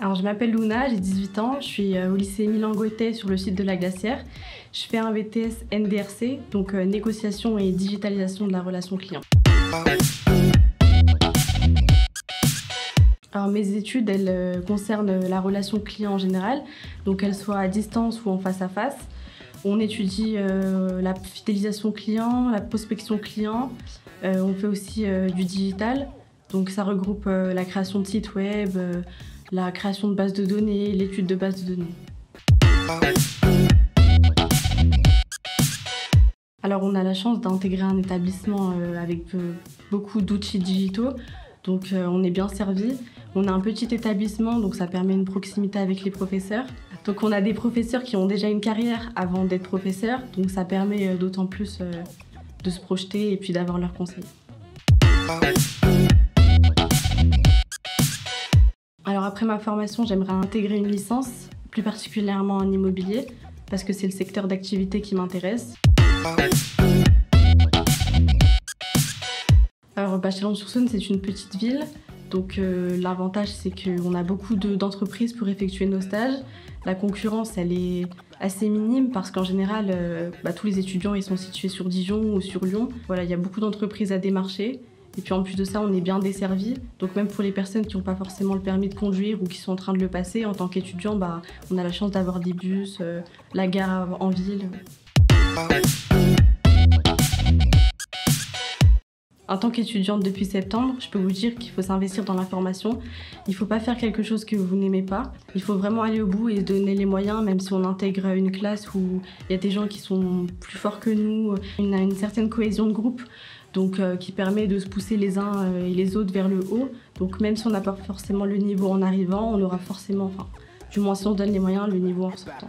Alors je m'appelle Luna, j'ai 18 ans, je suis au lycée Milan-Goethe sur le site de la Glacière. Je fais un BTS NDRC, donc négociation et digitalisation de la relation client. Alors mes études, elles concernent la relation client en général, donc qu'elle soit à distance ou en face à face. On étudie la fidélisation client, la prospection client, on fait aussi du digital, donc ça regroupe la création de sites web, la création de bases de données, l'étude de bases de données. Alors on a la chance d'intégrer un établissement avec beaucoup d'outils digitaux, donc on est bien servi. On a un petit établissement, donc ça permet une proximité avec les professeurs. Donc on a des professeurs qui ont déjà une carrière avant d'être professeurs, donc ça permet d'autant plus de se projeter et puis d'avoir leurs conseils. Alors après ma formation, j'aimerais intégrer une licence, plus particulièrement en immobilier, parce que c'est le secteur d'activité qui m'intéresse. Alors Chalon-sur-Saône, c'est une petite ville, donc l'avantage c'est qu'on a beaucoup d'entreprises pour effectuer nos stages. La concurrence, elle est assez minime parce qu'en général, tous les étudiants ils sont situés sur Dijon ou sur Lyon. Voilà, il y a beaucoup d'entreprises à démarcher. Et puis en plus de ça, on est bien desservis. Donc même pour les personnes qui n'ont pas forcément le permis de conduire ou qui sont en train de le passer, en tant qu'étudiant, on a la chance d'avoir des bus, la gare en ville. En tant qu'étudiante depuis septembre, je peux vous dire qu'il faut s'investir dans la formation. Il ne faut pas faire quelque chose que vous n'aimez pas. Il faut vraiment aller au bout et se donner les moyens, même si on intègre une classe où il y a des gens qui sont plus forts que nous. On a une certaine cohésion de groupe, donc qui permet de se pousser les uns et les autres vers le haut. Donc même si on n'a pas forcément le niveau en arrivant, on aura forcément, du moins si on donne les moyens, le niveau en sortant.